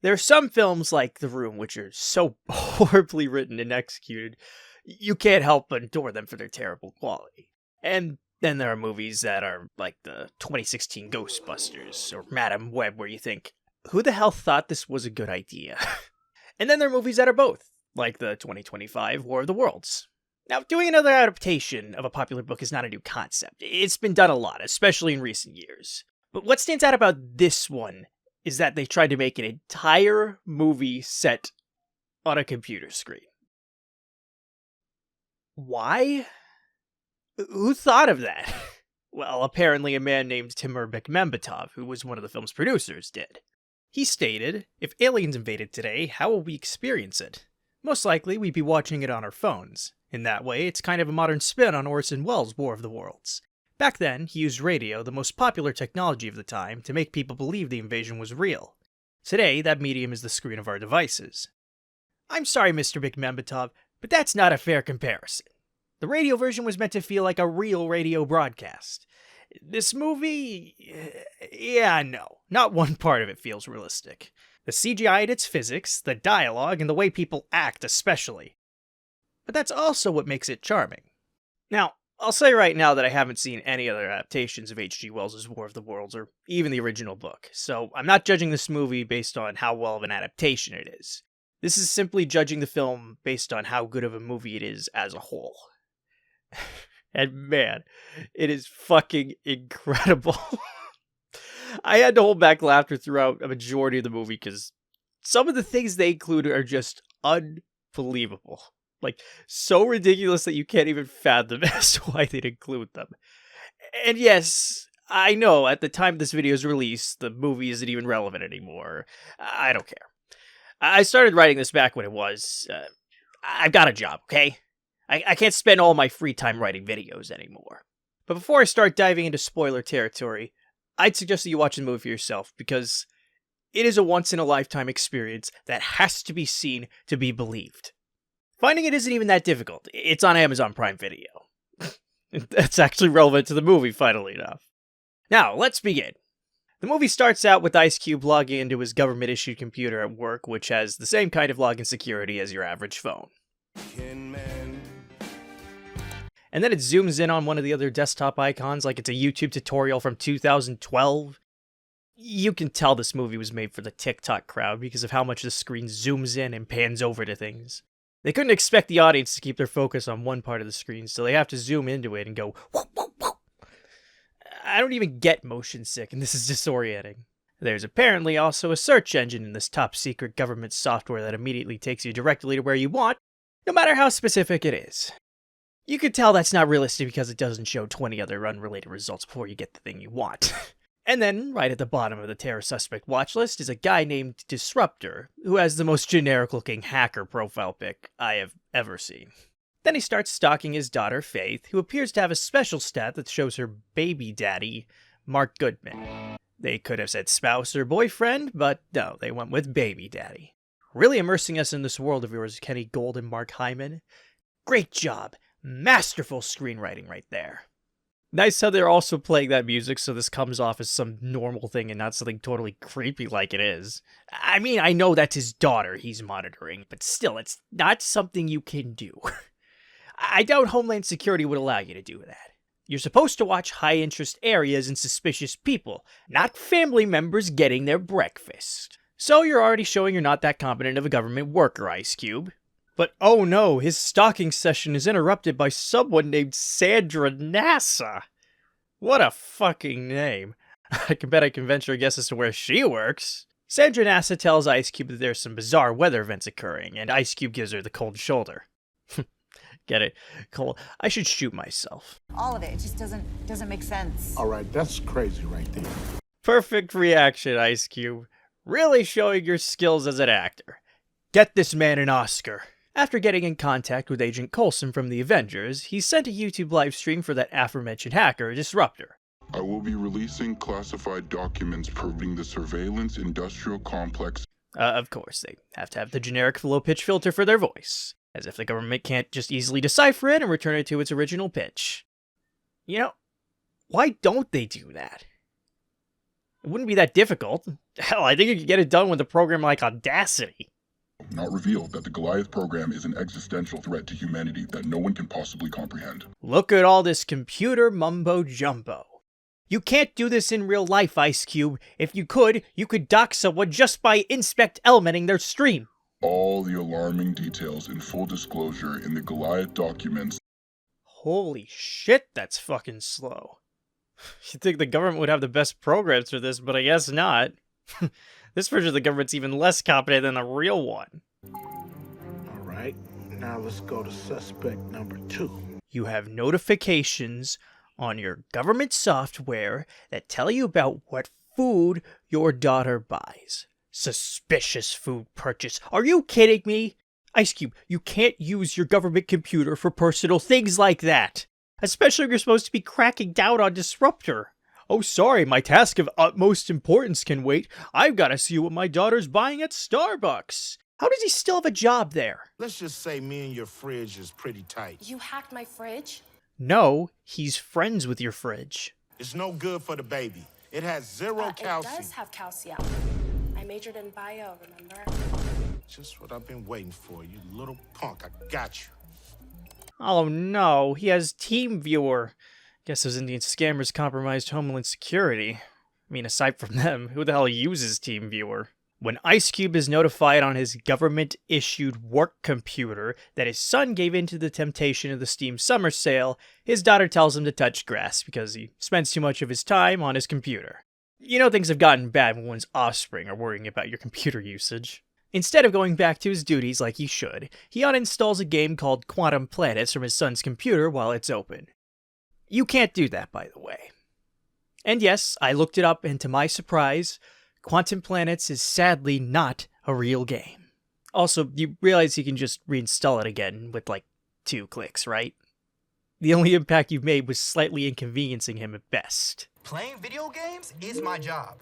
There are some films like The Room which are so horribly written and executed, you can't help but adore them for their terrible quality. And then there are movies that are like the 2016 Ghostbusters or Madam Web where you think, who the hell thought this was a good idea? And then there are movies that are both, like the 2025 War of the Worlds. Now, doing another adaptation of a popular book is not a new concept. It's been done a lot, especially in recent years. But what stands out about this one is that they tried to make an entire movie set on a computer screen. Why? Who thought of that? Well, apparently a man named Timur Bekmambetov, who was one of the film's producers, did. He stated, "If aliens invaded today, how will we experience it? Most likely, we'd be watching it on our phones. In that way, it's kind of a modern spin on Orson Welles' War of the Worlds. Back then, he used radio, the most popular technology of the time, to make people believe the invasion was real. Today, that medium is the screen of our devices." I'm sorry, Mr. Bekmambetov, but that's not a fair comparison. The radio version was meant to feel like a real radio broadcast. This movie... no. Not one part of it feels realistic. The CGI and its physics, the dialogue, and the way people act especially. But that's also what makes it charming. Now, I'll say right now that I haven't seen any other adaptations of H.G. Wells' War of the Worlds, or even the original book, so I'm not judging this movie based on how well of an adaptation it is. This is simply judging the film based on how good of a movie it is as a whole. And man, it is fucking incredible. I had to hold back laughter throughout a majority of the movie because some of the things they include are just unbelievable. Like, so ridiculous that you can't even fathom as to why they'd include them. And yes, I know at the time this video is released, the movie isn't even relevant anymore. I don't care. I started writing this back when it was. I've got a job, okay? I can't spend all my free time writing videos anymore. But before I start diving into spoiler territory, I'd suggest that you watch the movie for yourself, because it is a once-in-a-lifetime experience that has to be seen to be believed. Finding it isn't even that difficult. It's on Amazon Prime Video. That's actually relevant to the movie, funnily enough. Now, let's begin. The movie starts out with Ice Cube logging into his government-issued computer at work, which has the same kind of login security as your average phone. And then it zooms in on one of the other desktop icons like it's a YouTube tutorial from 2012. You can tell this movie was made for the TikTok crowd because of how much the screen zooms in and pans over to things. They couldn't expect the audience to keep their focus on one part of the screen, so they have to zoom into it and go, whoop, whoop, whoop. I don't even get motion sick, and this is disorienting. There's apparently also a search engine in this top-secret government software that immediately takes you directly to where you want, no matter how specific it is. You can tell that's not realistic because it doesn't show 20 other unrelated results before you get the thing you want. And then, right at the bottom of the terror suspect watch list is a guy named Disruptor, who has the most generic-looking hacker profile pic I have ever seen. Then he starts stalking his daughter, Faith, who appears to have a special stat that shows her baby daddy, Mark Goodman. They could have said spouse or boyfriend, but no, they went with baby daddy. Really immersing us in this world of yours, Kenny Gold and Mark Hyman. Great job. Masterful screenwriting right there. Nice how they're also playing that music so this comes off as some normal thing and not something totally creepy like it is. I mean, I know that's his daughter he's monitoring, but still, it's not something you can do. I doubt Homeland Security would allow you to do that. You're supposed to watch high-interest areas and suspicious people, not family members getting their breakfast. So you're already showing you're not that competent of a government worker, Ice Cube. But oh no, his stalking session is interrupted by someone named Sandra NASA. What a fucking name. I can bet I can venture a guess as to where she works. Sandra NASA tells Ice Cube that there's some bizarre weather events occurring, and Ice Cube gives her the cold shoulder. Get it? Cold. I should shoot myself. All of it just doesn't make sense. All right, that's crazy right there. Perfect reaction, Ice Cube. Really showing your skills as an actor. Get this man an Oscar. After getting in contact with Agent Coulson from the Avengers, he sent a YouTube livestream for that aforementioned hacker, Disruptor. I will be releasing classified documents proving the surveillance industrial complex. Of course, they have to have the generic low-pitch filter for their voice, as if the government can't just easily decipher it and return it to its original pitch. You know, why don't they do that? It wouldn't be that difficult. Hell, I think you could get it done with a program like Audacity. Not reveal that the Goliath program is an existential threat to humanity that no one can possibly comprehend. Look at all this computer mumbo-jumbo. You can't do this in real life, Ice Cube. If you could dox someone just by inspect elementing their stream. All the alarming details in full disclosure in the Goliath documents. Holy shit, that's fucking slow. You'd think the government would have the best programs for this, but I guess not. This version of the government's even less competent than a real one. All right, now let's go to suspect number 2. You have notifications on your government software that tell you about what food your daughter buys. Suspicious food purchase. Are you kidding me? Ice Cube, you can't use your government computer for personal things like that. Especially if you're supposed to be cracking down on Disruptor. Oh, sorry, my task of utmost importance can wait. I've got to see what my daughter's buying at Starbucks. How does he still have a job there? Let's just say me and your fridge is pretty tight. You hacked my fridge? No, he's friends with your fridge. It's no good for the baby. It has zero It calcium. does have calcium. I majored in bio, remember? Just what I've been waiting for, you little punk. I got you. Oh no, he has TeamViewer. Guess those Indian scammers compromised Homeland Security. I mean, aside from them, who the hell uses TeamViewer? When Ice Cube is notified on his government-issued work computer that his son gave in to the temptation of the Steam Summer Sale, his daughter tells him to touch grass because he spends too much of his time on his computer. You know things have gotten bad when one's offspring are worrying about your computer usage. Instead of going back to his duties like he should, he uninstalls a game called Quantum Planets from his son's computer while it's open. You can't do that, by the way. And yes, I looked it up, and to my surprise, Quantum Planets is sadly not a real game. Also, you realize you can just reinstall it again with like 2 clicks, right? The only impact you've made was slightly inconveniencing him at best. Playing video games is my job.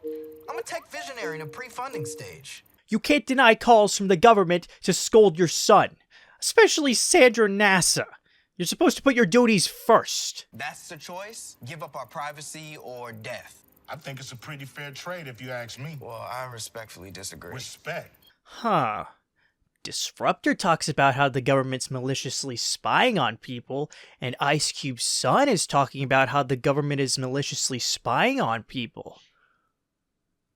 I'm a tech visionary in a pre-funding stage. You can't deny calls from the government to scold your son, especially Sandra NASA. You're supposed to put your duties first. That's the choice? Give up our privacy or death? I think it's a pretty fair trade if you ask me. Well, I respectfully disagree. Respect. Huh. Disruptor talks about how the government's maliciously spying on people, and Ice Cube's son is talking about how the government is maliciously spying on people.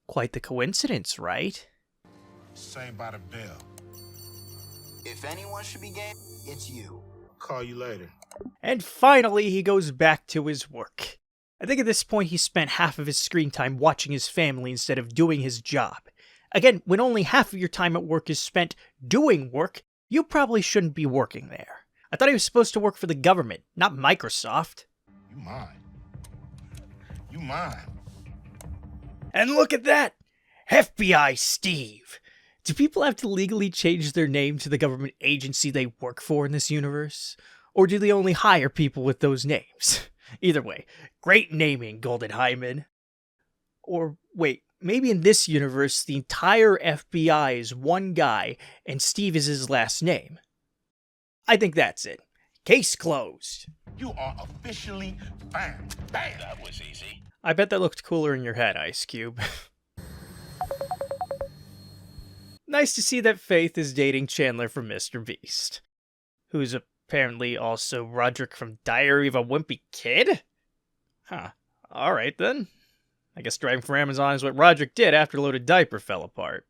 Quite the coincidence, right? Saved by the bell. If anyone should be game, it's you. Call you later. And finally, he goes back to his work. I think at this point he spent half of his screen time watching his family instead of doing his job. Again, when only half of your time at work is spent doing work, you probably shouldn't be working there. I thought he was supposed to work for the government, not Microsoft. You mine. You mine. And look at that! FBI Steve! Do people have to legally change their name to the government agency they work for in this universe? Or do they only hire people with those names? Either way, great naming, Golden Hyman. Or wait, maybe in this universe, the entire FBI is one guy, and Steve is his last name. I think that's it. Case closed. You are officially banned. Bam! That was easy. I bet that looked cooler in your head, Ice Cube. Nice to see that Faith is dating Chandler from Mr. Beast, who's apparently also Roderick from Diary of a Wimpy Kid? Huh. Alright then. I guess driving for Amazon is what Roderick did after Loaded Diaper fell apart.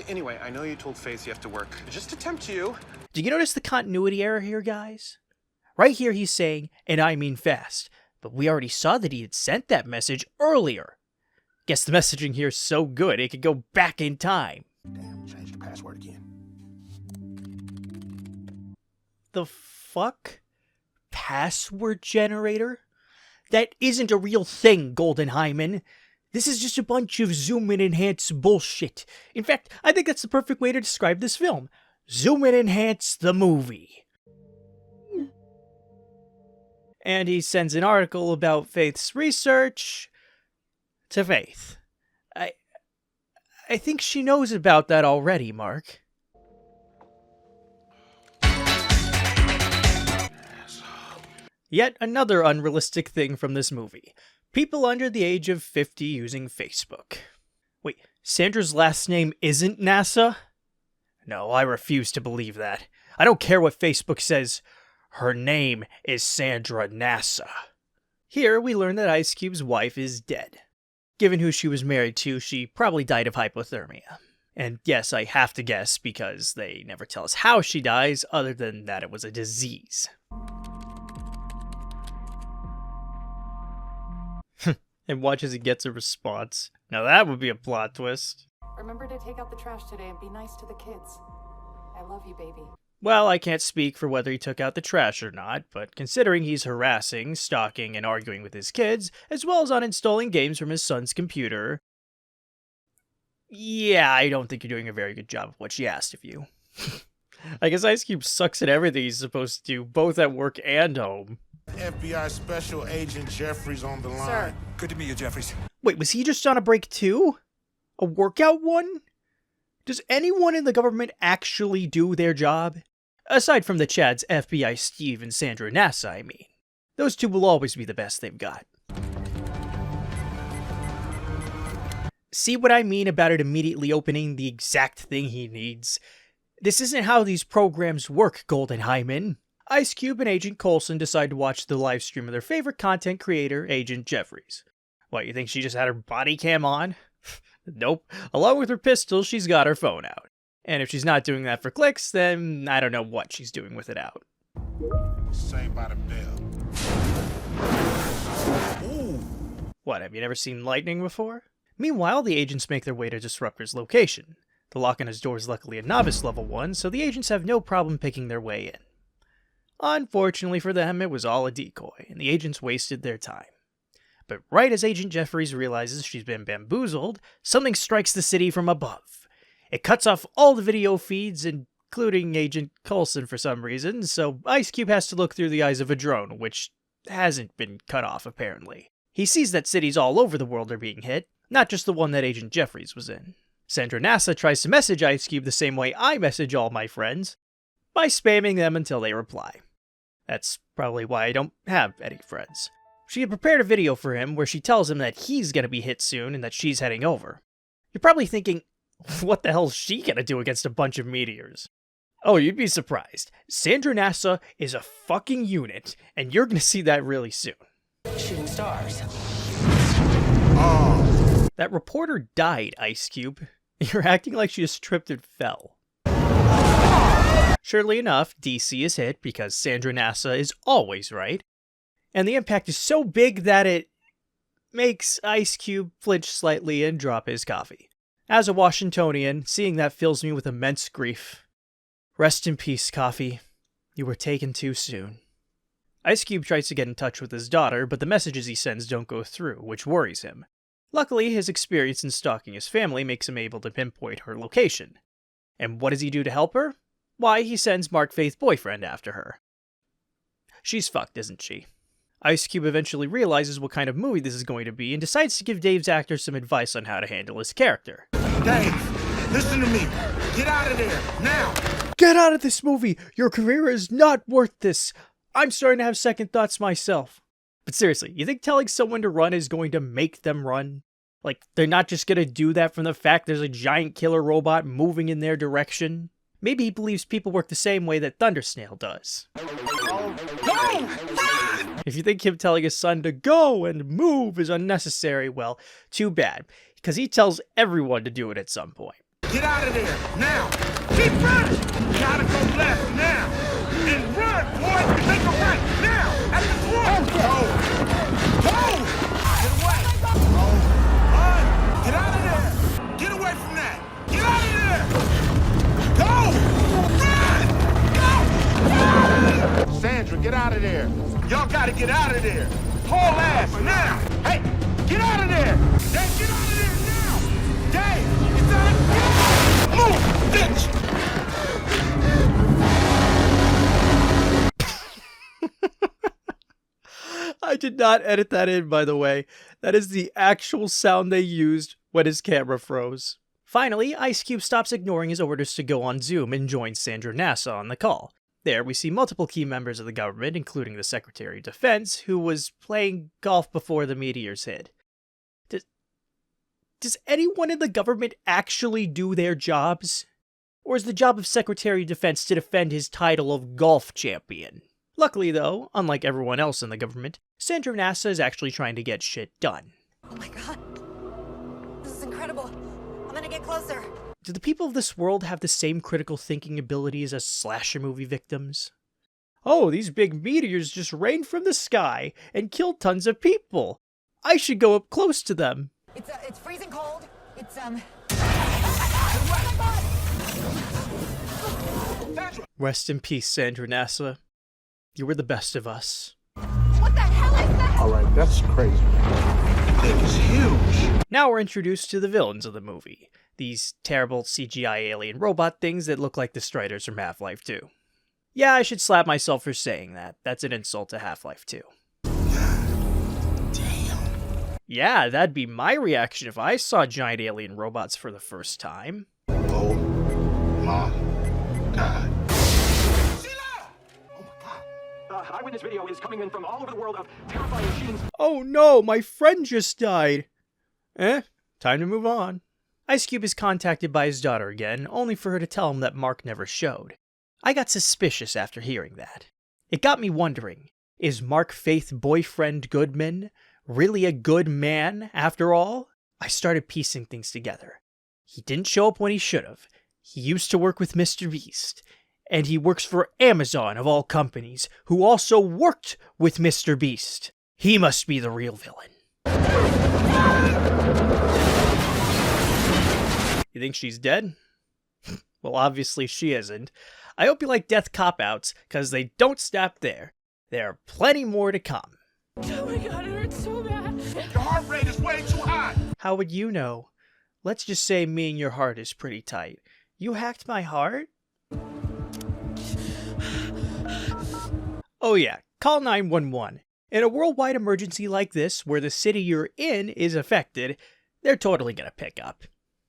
Anyway, I know you told Faith you have to work. Just to tempt you. Do you notice the continuity error here, guys? Right here he's saying, and I mean fast, but we already saw that he had sent that message earlier. Guess the messaging here is so good it could go back in time. Damn, change the password again. The fuck? Password generator? That isn't a real thing, Golden Hyman. This is just a bunch of zoom-in enhance bullshit. In fact, I think that's the perfect way to describe this film. Zoom-in enhance the movie. And he sends an article about Faith's research to Faith. I think she knows about that already, Mark. Yet another unrealistic thing from this movie. People under the age of 50 using Facebook. Wait, Sandra's last name isn't NASA? No, I refuse to believe that. I don't care what Facebook says. Her name is Sandra NASA. Here, we learn that Ice Cube's wife is dead. Given who she was married to, she probably died of hypothermia. And yes, I have to guess because they never tell us how she dies, other than that it was a disease. And watch as he gets a response. Now that would be a plot twist. Remember to take out the trash today and be nice to the kids. I love you, baby. Well, I can't speak for whether he took out the trash or not, but considering he's harassing, stalking, and arguing with his kids, as well as uninstalling games from his son's computer, yeah, I don't think you're doing a very good job of what she asked of you. I guess Ice Cube sucks at everything he's supposed to do, both at work and home. FBI Special Agent Jeffries on the line. Sir. Good to meet you, Jeffries. Wait, was he just on a break too? A workout one? Does anyone in the government actually do their job? Aside from the Chads, FBI Steve and Sandra NASA, I mean. Those two will always be the best they've got. See what I mean about it immediately opening the exact thing he needs? This isn't how these programs work, Golden Hyman. Ice Cube and Agent Coulson decide to watch the live stream of their favorite content creator, Agent Jeffries. What, you think she just had her body cam on? Nope. Along with her pistol, she's got her phone out. And if she's not doing that for clicks, then I don't know what she's doing with it out. Saved by the bell. Ooh. What, have you never seen lightning before? Meanwhile, the agents make their way to Disruptor's location. The lock on his door is luckily a novice level one, so the agents have no problem picking their way in. Unfortunately for them, it was all a decoy, and the agents wasted their time. But right as Agent Jeffries realizes she's been bamboozled, something strikes the city from above. It cuts off all the video feeds, including Agent Coulson for some reason, so Ice Cube has to look through the eyes of a drone, which hasn't been cut off apparently. He sees that cities all over the world are being hit, not just the one that Agent Jeffries was in. Sandra NASA tries to message Ice Cube the same way I message all my friends, by spamming them until they reply. That's probably why I don't have any friends. She had prepared a video for him where she tells him that he's gonna be hit soon and that she's heading over. You're probably thinking, what the hell's she gonna do against a bunch of meteors? Oh, you'd be surprised. Sandra NASA is a fucking unit, and you're gonna see that really soon. Shooting stars. Oh. That reporter died, Ice Cube. You're acting like she just tripped and fell. Surely enough, DC is hit because Sandra NASA is always right. And the impact is so big that it makes Ice Cube flinch slightly and drop his coffee. As a Washingtonian, seeing that fills me with immense grief. Rest in peace, Coffee. You were taken too soon. Ice Cube tries to get in touch with his daughter, but the messages he sends don't go through, which worries him. Luckily, his experience in stalking his family makes him able to pinpoint her location. And what does he do to help her? Why, he sends Mark Faith's boyfriend after her. She's fucked, isn't she? Ice Cube eventually realizes what kind of movie this is going to be and decides to give Dave's actor some advice on how to handle his character. Dave, listen to me. Get out of there, now! Get out of this movie! Your career is not worth this! I'm starting to have second thoughts myself. But seriously, you think telling someone to run is going to make them run? Like, they're not just gonna do that from the fact there's a giant killer robot moving in their direction? Maybe he believes people work the same way that Thundersnail does. If you think him telling his son to go and move is unnecessary, well, too bad, because he tells everyone to do it at some point. Get out of there, now! Keep running! You gotta go left, now! And run, boy! And make a right, now! At the corner! Go! Go! Get away! Go! Run! Get out of there! Get away from that! Get out of there! Go! Run! Go! Run! Sandra, get out of there! Y'all gotta get out of there! Haul ass, now! Hey, get out of there! Dave, get out of there now! Dave, it's on! Move, bitch! I did not edit that in, by the way. That is the actual sound they used when his camera froze. Finally, Ice Cube stops ignoring his orders to go on Zoom and joins Sandra NASA on the call. There, we see multiple key members of the government, including the Secretary of Defense, who was playing golf before the meteors hit. Does anyone in the government actually do their jobs? Or is the job of Secretary of Defense to defend his title of golf champion? Luckily, though, unlike everyone else in the government, Sandra NASA is actually trying to get shit done. Oh my god. This is incredible. I'm gonna get closer. Do the people of this world have the same critical thinking abilities as slasher movie victims? Oh, these big meteors just rained from the sky and killed tons of people. I should go up close to them. It's freezing cold. It's Rest in peace, Sandra NASA. You were the best of us. What the hell is that? All right, that's crazy. It was huge. Now we're introduced to the villains of the movie. These terrible CGI alien robot things that look like the Striders from Half-Life 2. Yeah, I should slap myself for saying that. That's an insult to Half-Life 2. Damn. Yeah, that'd be my reaction if I saw giant alien robots for the first time. Oh my god. Eyewitness video is coming in from all over the world of terrifying shootings. Oh no, my friend just died. Time to move on. Ice Cube is contacted by his daughter again, only for her to tell him that Mark never showed. I got suspicious after hearing that. It got me wondering, is Mark Faith boyfriend Goodman really a good man after all? I started piecing things together. He didn't show up when he should have. He used to work with Mr. Beast. And he works for Amazon of all companies, who also worked with Mr. Beast. He must be the real villain. You think she's dead? Well, obviously she isn't. I hope you like death cop-outs, because they don't stop there. There are plenty more to come. Oh my god, it hurts so bad. Your heart rate is way too high. How would you know? Let's just say me and your heart is pretty tight. You hacked my heart? Oh yeah, call 911. In a worldwide emergency like this, where the city you're in is affected, they're totally gonna pick up.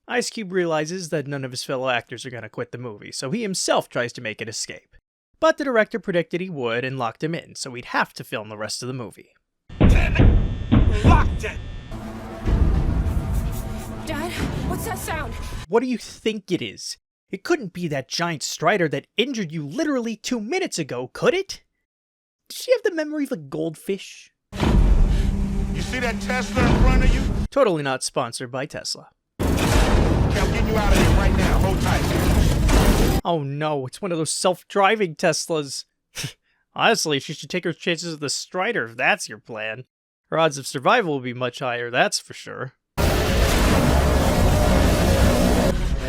Ice Cube realizes that none of his fellow actors are gonna quit the movie, so he himself tries to make an escape. But the director predicted he would and locked him in, so he'd have to film the rest of the movie. Damn it! Locked it! Dad, what's that sound? What do you think it is? It couldn't be that giant strider that injured you literally 2 minutes ago, could it? Does she have the memory of a goldfish? You see that Tesla in front of you? Totally not sponsored by Tesla. Okay, I'm getting you out of here right now. Hold tight. Oh no, it's one of those self-driving Teslas. Honestly, she should take her chances with the Strider if that's your plan. Her odds of survival will be much higher, that's for sure. Man,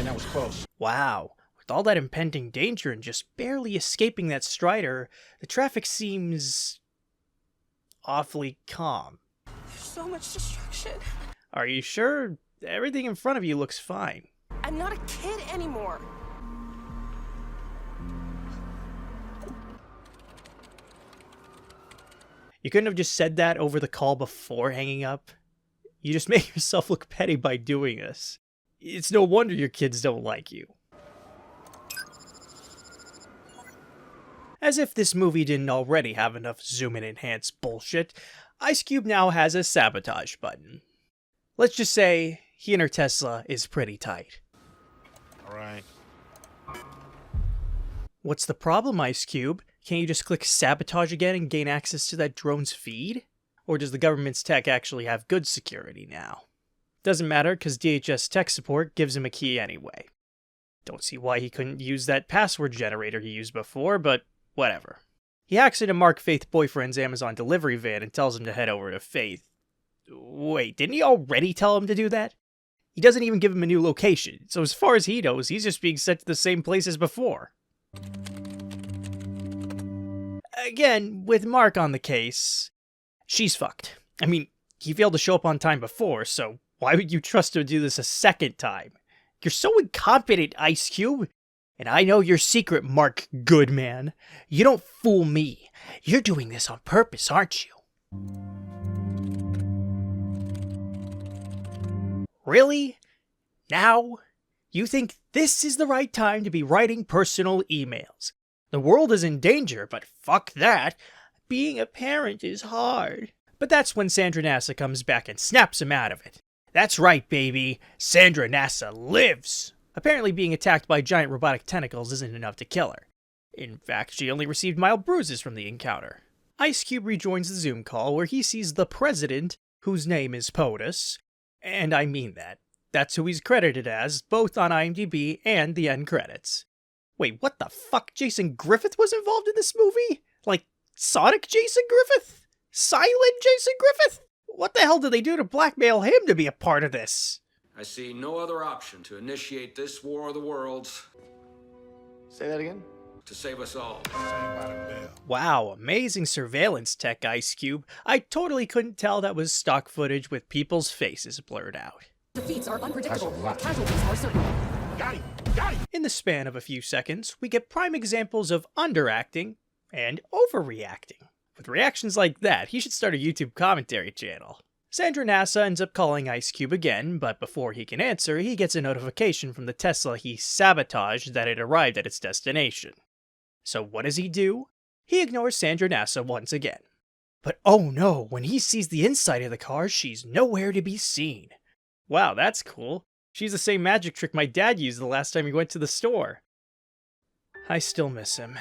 that was close. Wow, with all that impending danger and just barely escaping that Strider, the traffic seems awfully calm. There's so much destruction. Are you sure? Everything in front of you looks fine. I'm not a kid anymore. You couldn't have just said that over the call before hanging up? You just make yourself look petty by doing this. It's no wonder your kids don't like you. As if this movie didn't already have enough zoom and enhance bullshit, Ice Cube now has a sabotage button. Let's just say he and her Tesla is pretty tight. Alright. What's the problem, Ice Cube? Can't you just click sabotage again and gain access to that drone's feed? Or does the government's tech actually have good security now? Doesn't matter, because DHS tech support gives him a key anyway. Don't see why he couldn't use that password generator he used before, but whatever. He hacks into Mark Faith boyfriend's Amazon delivery van and tells him to head over to Faith. Wait, didn't he already tell him to do that? He doesn't even give him a new location, so as far as he knows, he's just being sent to the same place as before. Again, with Mark on the case, she's fucked. I mean, he failed to show up on time before, so why would you trust him to do this a second time? You're so incompetent, Ice Cube. And I know your secret, Mark Goodman. You don't fool me. You're doing this on purpose, aren't you? Really? Now? You think this is the right time to be writing personal emails? The world is in danger, but fuck that. Being a parent is hard. But that's when Sandra NASA comes back and snaps him out of it. That's right, baby. Sandra NASA lives! Apparently being attacked by giant robotic tentacles isn't enough to kill her. In fact, she only received mild bruises from the encounter. Ice Cube rejoins the Zoom call where he sees the president, whose name is POTUS. And I mean that. That's who he's credited as, both on IMDb and the end credits. Wait, what the fuck? Jason Griffith was involved in this movie? Like, Sonic Jason Griffith? Silent Jason Griffith? What the hell did they do to blackmail him to be a part of this? I see no other option to initiate this war of the worlds. Say that again? To save us all. Wow, amazing surveillance tech, Ice Cube. I totally couldn't tell that was stock footage with people's faces blurred out. Defeats are unpredictable. Casualties are certain. Got him! Got him! In the span of a few seconds, we get prime examples of underacting and overreacting. With reactions like that, he should start a YouTube commentary channel. Sandra NASA ends up calling Ice Cube again, but before he can answer, he gets a notification from the Tesla he sabotaged that it arrived at its destination. So what does he do? He ignores Sandra NASA once again. But oh no, when he sees the inside of the car, she's nowhere to be seen. Wow, that's cool. She's the same magic trick my dad used the last time he went to the store. I still miss him.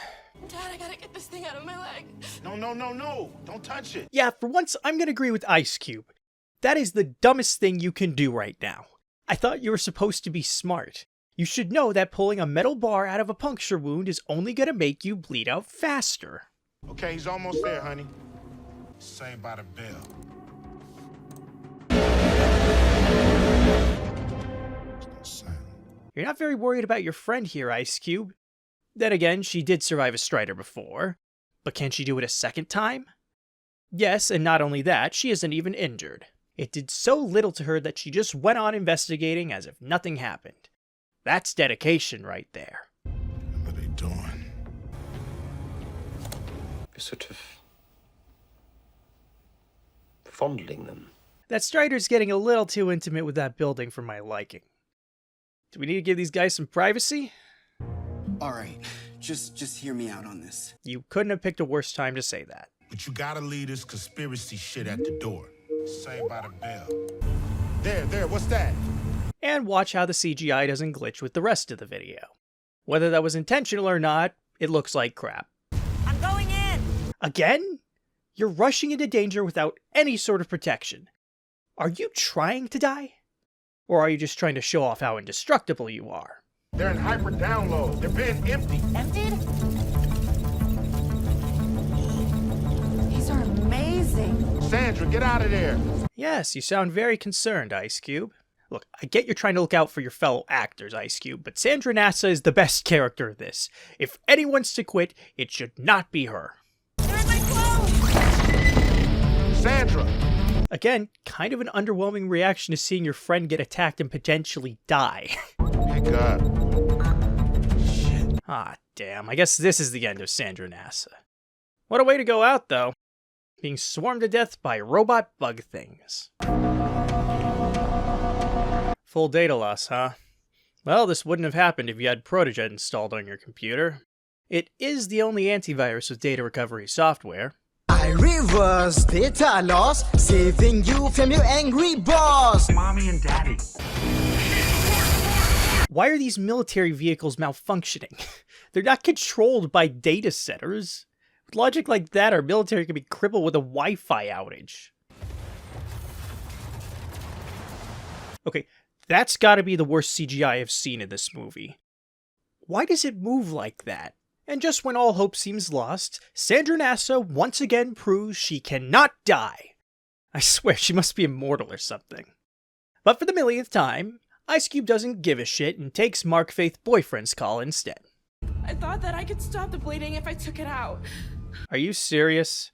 Dad, I gotta get this thing out of my leg. No, no, no, no! Don't touch it! Yeah, for once, I'm gonna agree with Ice Cube. That is the dumbest thing you can do right now. I thought you were supposed to be smart. You should know that pulling a metal bar out of a puncture wound is only gonna make you bleed out faster. Okay, he's almost there, honey. Saved by the bell. You're not very worried about your friend here, Ice Cube. Then again, she did survive a Strider before. But can she do it a second time? Yes, and not only that, she isn't even injured. It did so little to her that she just went on investigating as if nothing happened. That's dedication right there. What are they doing? You're sort of fondling them. That Strider's getting a little too intimate with that building for my liking. Do we need to give these guys some privacy? All right, just hear me out on this. You couldn't have picked a worse time to say that. But you gotta leave this conspiracy shit at the door. Saved by the bell. There, what's that? And watch how the CGI doesn't glitch with the rest of the video. Whether that was intentional or not, it looks like crap. I'm going in! Again? You're rushing into danger without any sort of protection. Are you trying to die? Or are you just trying to show off how indestructible you are? They're in hyper download. They're being empty. Emptied? These are amazing. Sandra, get out of there. Yes, you sound very concerned, Ice Cube. Look, I get you're trying to look out for your fellow actors, Ice Cube, but Sandra NASA is the best character of this. If anyone's to quit, it should not be her. They're in my clothes! Sandra! Again, kind of an underwhelming reaction to seeing your friend get attacked and potentially die. Pick up. Shit. Ah, damn. I guess this is the end of Sandra NASA. What a way to go out, though. Being swarmed to death by robot bug things. Full data loss, huh? Well, this wouldn't have happened if you had Protojet installed on your computer. It is the only antivirus with data recovery software. I reverse data loss, saving you from your angry boss. Mommy and Daddy. Why are these military vehicles malfunctioning? They're not controlled by data centers. With logic like that, our military could be crippled with a Wi-Fi outage. Okay, that's gotta be the worst CGI I've seen in this movie. Why does it move like that? And just when all hope seems lost, Sandra NASA once again proves she cannot die. I swear she must be immortal or something. But for the millionth time, Ice Cube doesn't give a shit and takes Mark Faith's boyfriend's call instead. I thought that I could stop the bleeding if I took it out. Are you serious?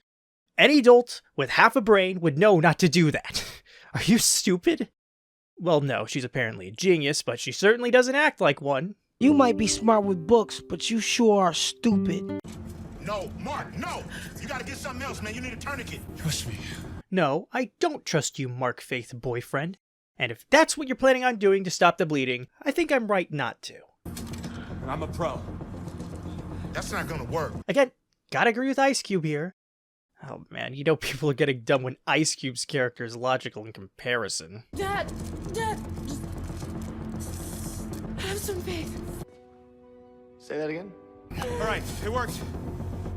Any dolt with half a brain would know not to do that. Are you stupid? Well, no, she's apparently a genius, but she certainly doesn't act like one. You might be smart with books, but you sure are stupid. No, Mark, no! You gotta get something else, man. You need a tourniquet. Trust me. No, I don't trust you, Mark Faith boyfriend. And if that's what you're planning on doing to stop the bleeding, I think I'm right not to. I'm a pro. That's not gonna work. Again, gotta agree with Ice Cube here. Oh man, you know people are getting dumb when Ice Cube's character is logical in comparison. Dad, just have some faith. Say that again? All right, it worked.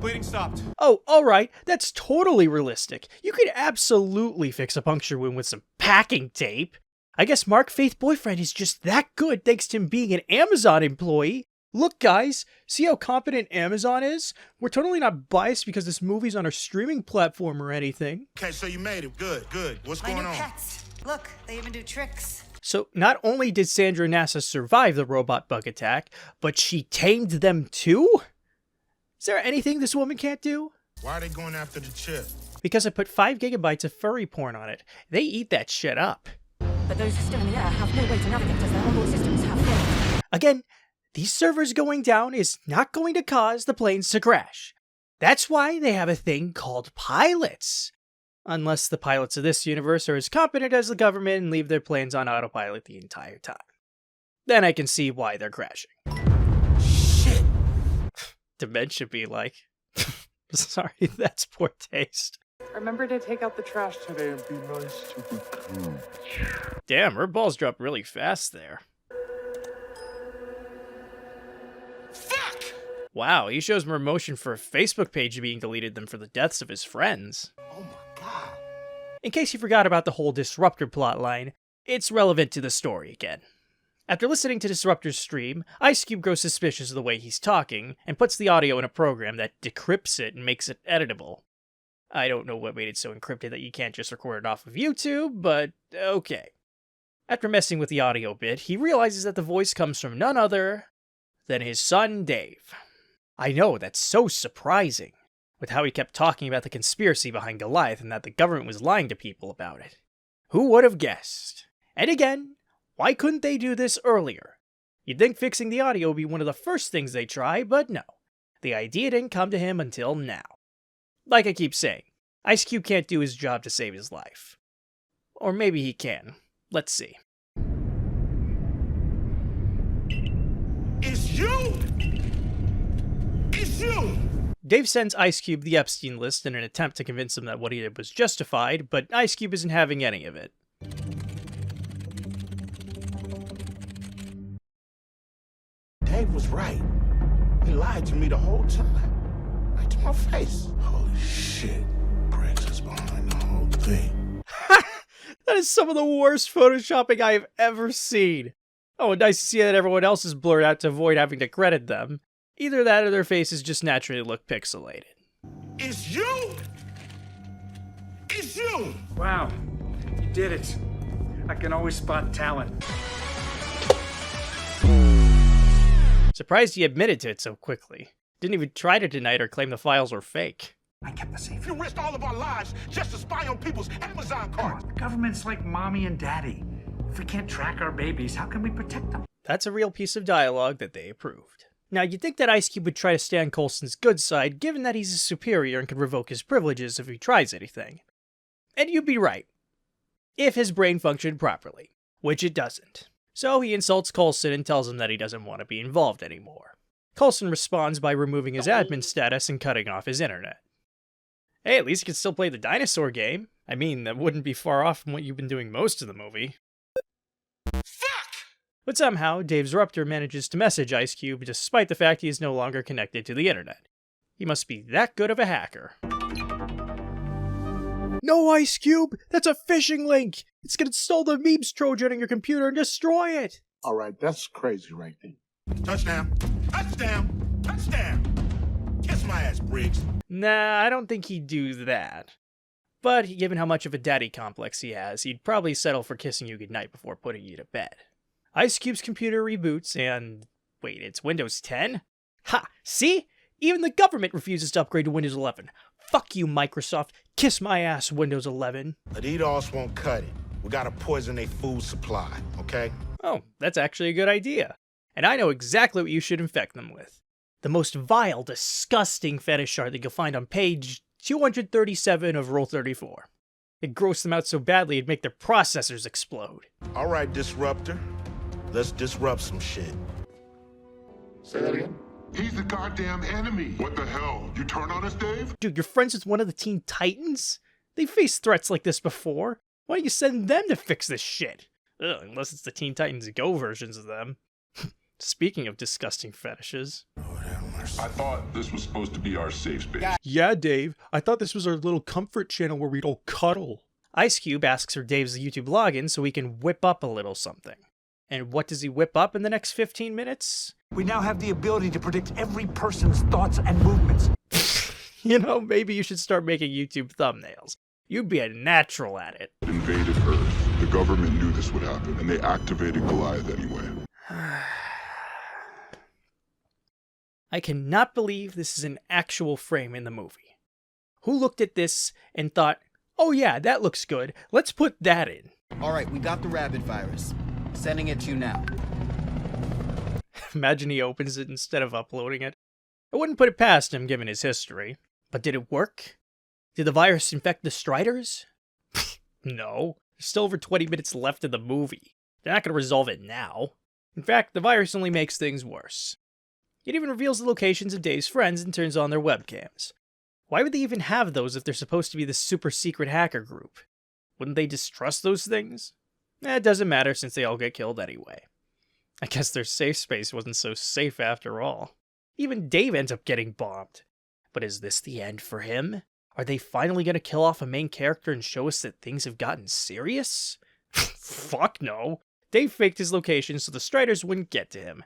Bleeding stopped. Oh, alright, that's totally realistic. You could absolutely fix a puncture wound with some packing tape. I guess Mark Faith's boyfriend is just that good thanks to him being an Amazon employee. Look guys, see how competent Amazon is? We're totally not biased because this movie's on a streaming platform or anything. Okay, so you made it. Good, good. What's going on? My new pets. Look, they even do tricks. So not only did Sandra Nassa survive the robot bug attack, but she tamed them too? Is there anything this woman can't do? Why are they going after the chip? Because I put 5 gigabytes of furry porn on it. They eat that shit up. But those still in the air have no way to navigate as their onboard systems have failed. Again, these servers going down is not going to cause the planes to crash. That's why they have a thing called pilots. Unless the pilots of this universe are as competent as the government and leave their planes on autopilot the entire time. Then I can see why they're crashing. Shit! Dementia be like. Sorry, that's poor taste. Remember to take out the trash today and be Nice to the coach. Damn, her balls dropped really fast there. Fuck! Wow, he shows more emotion for a Facebook page being deleted than for the deaths of his friends. Oh my god. In case you forgot about the whole Disruptor plotline, it's relevant to the story again. After listening to Disruptor's stream, Ice Cube grows suspicious of the way he's talking, and puts the audio in a program that decrypts it and makes it editable. I don't know what made it so encrypted that you can't just record it off of YouTube, but okay. After messing with the audio bit, he realizes that the voice comes from none other than his son, Dave. I know, that's so surprising, with how he kept talking about the conspiracy behind Goliath and that the government was lying to people about it. Who would have guessed? And again, why couldn't they do this earlier? You'd think fixing the audio would be one of the first things they try, but no. The idea didn't come to him until now. Like I keep saying, Ice Cube can't do his job to save his life. Or maybe he can. Let's see. It's you! It's you! Dave sends Ice Cube the Epstein list in an attempt to convince him that what he did was justified, but Ice Cube isn't having any of it. Dave was right. He lied to me the whole time. Right to my face. Holy shit. Briggs is behind the whole thing. That is some of the worst photoshopping I have ever seen. Oh, and nice to see that everyone else is blurred out to avoid having to credit them. Either that or their faces just naturally look pixelated. It's you! It's you! Wow, you did it. I can always spot talent. Surprised he admitted to it so quickly. Didn't even try to deny it or claim the files were fake. I kept the safe. You risked all of our lives just to spy on people's Amazon cards. The government's like mommy and daddy. If we can't track our babies, how can we protect them? That's a real piece of dialogue that they approved. Now, you'd think that Ice Cube would try to stay on Coulson's good side, given that he's his superior and could revoke his privileges if he tries anything. And you'd be right. If his brain functioned properly. Which it doesn't. So he insults Coulson and tells him that he doesn't want to be involved anymore. Coulson responds by removing his admin status and cutting off his internet. Hey, at least you can still play the dinosaur game. I mean, that wouldn't be far off from what you've been doing most of the movie. But somehow, Dave's Ruptor manages to message Ice Cube despite the fact he is no longer connected to the internet. He must be that good of a hacker. No, Ice Cube! That's a phishing link! It's gonna install the memes Trojan on your computer and destroy it! Alright, that's crazy right there. Touchdown! Touchdown! Touchdown! Kiss my ass, Briggs. Nah, I don't think he'd do that. But given how much of a daddy complex he has, he'd probably settle for kissing you goodnight before putting you to bed. Ice Cube's computer reboots and... wait, it's Windows 10? Ha! See? Even the government refuses to upgrade to Windows 11. Fuck you, Microsoft. Kiss my ass, Windows 11. Adidas won't cut it. We gotta poison their food supply, okay? Oh, that's actually a good idea. And I know exactly what you should infect them with. The most vile, disgusting fetish art that you'll find on page 237 of Rule 34. It grossed them out so badly it'd make their processors explode. Alright, Disruptor. Let's disrupt some shit. Say that again? He's the goddamn enemy. What the hell? You turn on us, Dave? Dude, you're friends with one of the Teen Titans? They've faced threats like this before. Why don't you send them to fix this shit? Ugh, unless it's the Teen Titans Go versions of them. Speaking of disgusting fetishes. I thought this was supposed to be our safe space. Yeah, Dave. I thought this was our little comfort channel where we'd all cuddle. Ice Cube asks for Dave's YouTube login so he can whip up a little something. And what does he whip up in the next 15 minutes? We now have the ability to predict every person's thoughts and movements. You know, maybe you should start making YouTube thumbnails. You'd be a natural at it. Invaded Earth. The government knew this would happen, and they activated Goliath anyway. I cannot believe this is an actual frame in the movie. Who looked at this and thought, oh yeah, that looks good, let's put that in? Alright, we got the rabbit virus. Sending it to you now. Imagine he opens it instead of uploading it. I wouldn't put it past him given his history. But did it work? Did the virus infect the Striders? No. There's still over 20 minutes left of the movie. They're not going to resolve it now. In fact, the virus only makes things worse. It even reveals the locations of Dave's friends and turns on their webcams. Why would they even have those if they're supposed to be this super secret hacker group? Wouldn't they distrust those things? It doesn't matter since they all get killed anyway. I guess their safe space wasn't so safe after all. Even Dave ends up getting bombed. But is this the end for him? Are they finally going to kill off a main character and show us that things have gotten serious? Fuck no. Dave faked his location so the Striders wouldn't get to him.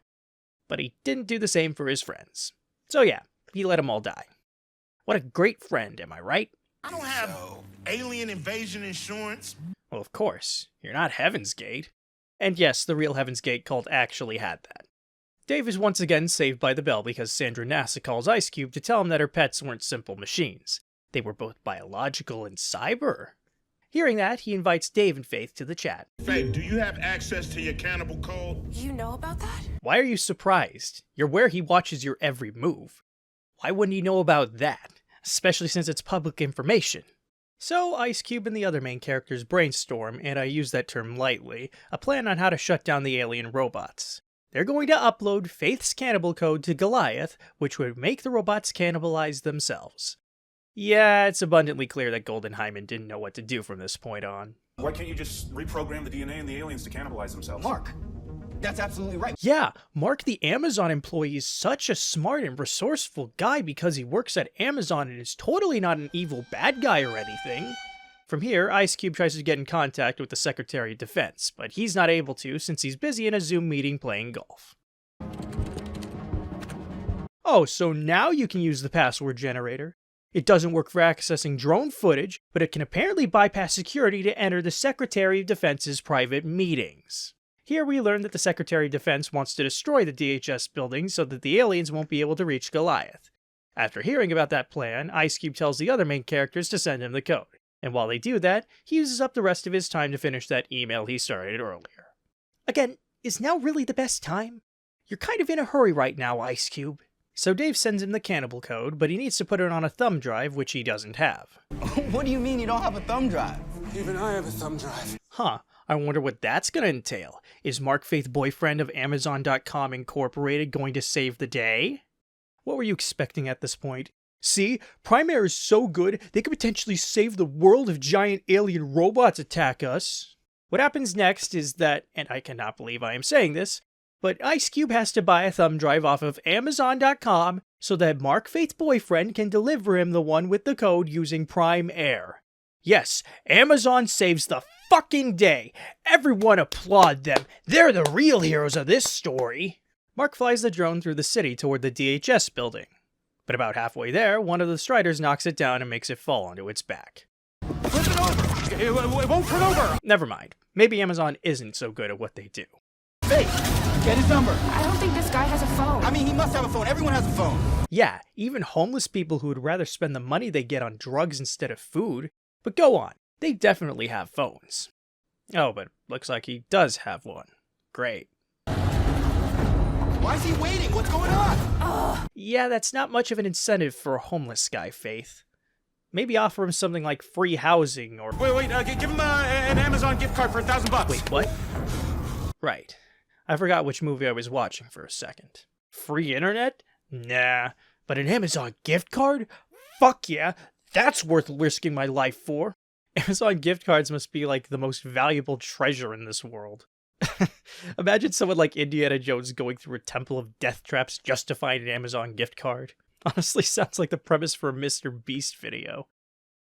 But he didn't do the same for his friends. So yeah, he let them all die. What a great friend, am I right? I don't have alien invasion insurance. Well, of course. You're not Heaven's Gate. And yes, the real Heaven's Gate cult actually had that. Dave is once again saved by the bell because Sandra Nassa calls Ice Cube to tell him that her pets weren't simple machines. They were both biological and cyber. Hearing that, he invites Dave and Faith to the chat. Faith, do you have access to your cannibal code? You know about that? Why are you surprised? You're where he watches your every move. Why wouldn't he know about that? Especially since it's public information. So Ice Cube and the other main characters brainstorm, and I use that term lightly, a plan on how to shut down the alien robots. They're going to upload Faith's cannibal code to Goliath, which would make the robots cannibalize themselves. Yeah, it's abundantly clear that Golden Hyman didn't know what to do from this point on. Why can't you just reprogram the DNA in the aliens to cannibalize themselves? Mark, that's absolutely right. Yeah, Mark the Amazon employee is such a smart and resourceful guy because he works at Amazon and is totally not an evil bad guy or anything. From here, Ice Cube tries to get in contact with the Secretary of Defense, but he's not able to since he's busy in a Zoom meeting playing golf. Oh, so now you can use the password generator. It doesn't work for accessing drone footage, but it can apparently bypass security to enter the Secretary of Defense's private meetings. Here we learn that the Secretary of Defense wants to destroy the DHS building so that the aliens won't be able to reach Goliath. After hearing about that plan, Ice Cube tells the other main characters to send him the code, and while they do that, he uses up the rest of his time to finish that email he started earlier. Again, is now really the best time? You're kind of in a hurry right now, Ice Cube. So Dave sends him the cannibal code, but he needs to put it on a thumb drive, which he doesn't have. What do you mean you don't have a thumb drive? Even I have a thumb drive. Huh, I wonder what that's gonna entail. Is Mark Faith boyfriend of Amazon.com Incorporated going to save the day? What were you expecting at this point? See, Prime Air is so good, they could potentially save the world if giant alien robots attack us. What happens next is that, and I cannot believe I am saying this, but Ice Cube has to buy a thumb drive off of Amazon.com so that Mark Faith's boyfriend can deliver him the one with the code using Prime Air. Yes, Amazon saves the fucking day. Everyone applaud them. They're the real heroes of this story. Mark flies the drone through the city toward the DHS building. But about halfway there, one of the Striders knocks it down and makes it fall onto its back. Flip it over! It won't turn over! Never mind. Maybe Amazon isn't so good at what they do. Faith, get his number. I don't think this guy has a phone. I mean, he must have a phone. Everyone has a phone. Yeah, even homeless people who would rather spend the money they get on drugs instead of food. But go on, they definitely have phones. Oh, but looks like he does have one. Great. Why is he waiting? What's going on? Yeah, that's not much of an incentive for a homeless guy, Faith. Maybe offer him something like free housing or... Wait, give him an Amazon gift card for $1,000. Wait, what? Right. I forgot which movie I was watching for a second. Free internet? Nah, but an Amazon gift card? Fuck yeah, that's worth risking my life for. Amazon gift cards must be like the most valuable treasure in this world. Imagine someone like Indiana Jones going through a temple of death traps just to find an Amazon gift card. Honestly, sounds like the premise for a Mr. Beast video.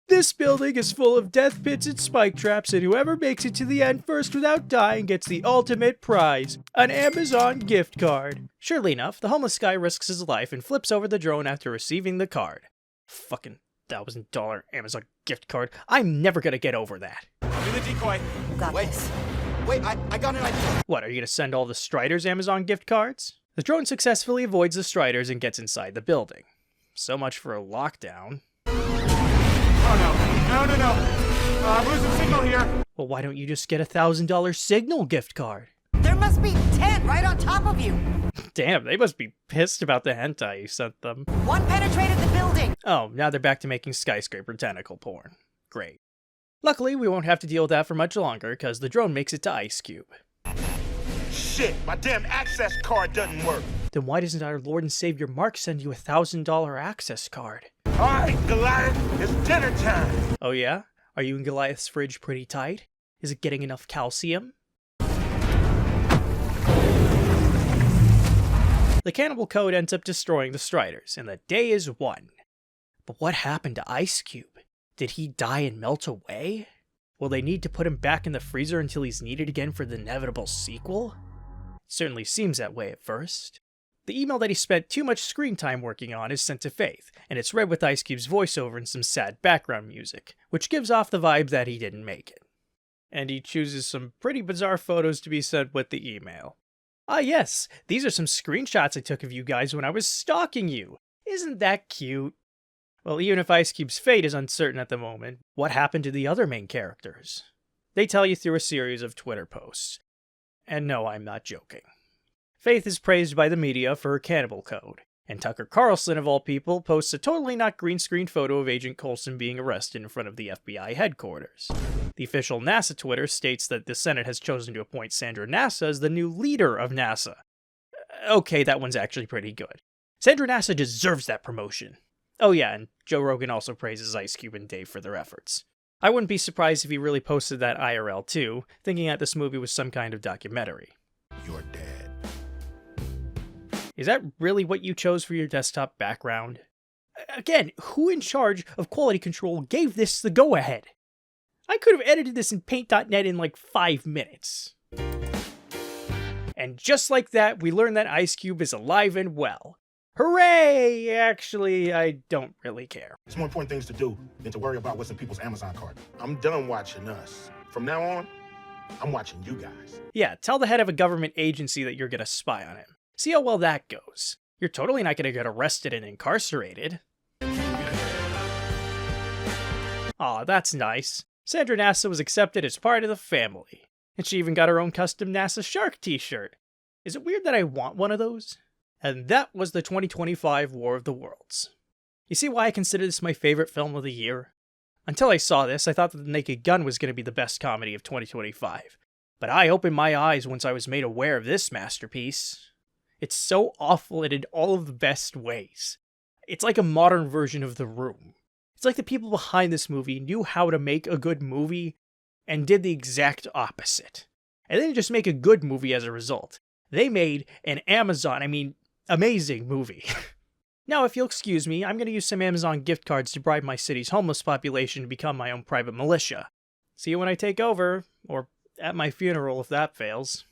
This building is full of death pits and spike traps, and whoever makes it to the end first without dying gets the ultimate prize, an Amazon gift card. Surely enough, the homeless guy risks his life and flips over the drone after receiving the card. Fucking $1,000 Amazon gift card. I'm never gonna get over that. Do the decoy. Got this. Wait, I got an idea. What, are you gonna send all the Striders Amazon gift cards? The drone successfully avoids the Striders and gets inside the building. So much for a lockdown. Oh no. I'm losing signal here. Well, why don't you just get a $1,000 Signal gift card? There must be 10 right on top of you. Damn, they must be pissed about the hentai you sent them. One penetrated the building. Oh, now they're back to making skyscraper tentacle porn. Great. Luckily, we won't have to deal with that for much longer, because the drone makes it to Ice Cube. Shit, my damn access card doesn't work. Then why doesn't our Lord and Savior Mark send you a $1,000 access card? Alright, Goliath, it's dinner time. Oh yeah? Are you in Goliath's fridge pretty tight? Is it getting enough calcium? The cannibal code ends up destroying the Striders, and the day is won. But what happened to Ice Cube? Did he die and melt away? Will they need to put him back in the freezer until he's needed again for the inevitable sequel? It certainly seems that way at first. The email that he spent too much screen time working on is sent to Faith, and it's read with Ice Cube's voiceover and some sad background music, which gives off the vibe that he didn't make it. And he chooses some pretty bizarre photos to be sent with the email. Ah yes, these are some screenshots I took of you guys when I was stalking you. Isn't that cute? Well, even if Ice Cube's fate is uncertain at the moment, what happened to the other main characters? They tell you through a series of Twitter posts. And no, I'm not joking. Faith is praised by the media for her cannibal code, and Tucker Carlson, of all people, posts a totally not green screen photo of Agent Coulson being arrested in front of the FBI headquarters. The official NASA Twitter states that the Senate has chosen to appoint Sandra NASA as the new leader of NASA. Okay, that one's actually pretty good. Sandra NASA deserves that promotion. Oh yeah, and Joe Rogan also praises Ice Cube and Dave for their efforts. I wouldn't be surprised if he really posted that IRL too, thinking that this movie was some kind of documentary. You're dead. Is that really what you chose for your desktop background? Again, who in charge of quality control gave this the go-ahead? I could have edited this in Paint.net in like 5 minutes. And just like that, we learn that Ice Cube is alive and well. Hooray! Actually, I don't really care. There's more important things to do than to worry about what's in people's Amazon cart. I'm done watching us. From now on, I'm watching you guys. Yeah, tell the head of a government agency that you're gonna spy on him. See how well that goes. You're totally not gonna get arrested and incarcerated. Aw, that's nice. Sandra NASA was accepted as part of the family. And she even got her own custom NASA Shark t-shirt. Is it weird that I want one of those? And that was the 2025 War of the Worlds. You see why I consider this my favorite film of the year? Until I saw this, I thought that The Naked Gun was going to be the best comedy of 2025. But I opened my eyes once I was made aware of this masterpiece. It's so awful and in all of the best ways. It's like a modern version of The Room. It's like the people behind this movie knew how to make a good movie and did the exact opposite. And they didn't just make a good movie as a result. They made an amazing movie. Now, if you'll excuse me, I'm going to use some Amazon gift cards to bribe my city's homeless population to become my own private militia. See you when I take over, or at my funeral if that fails.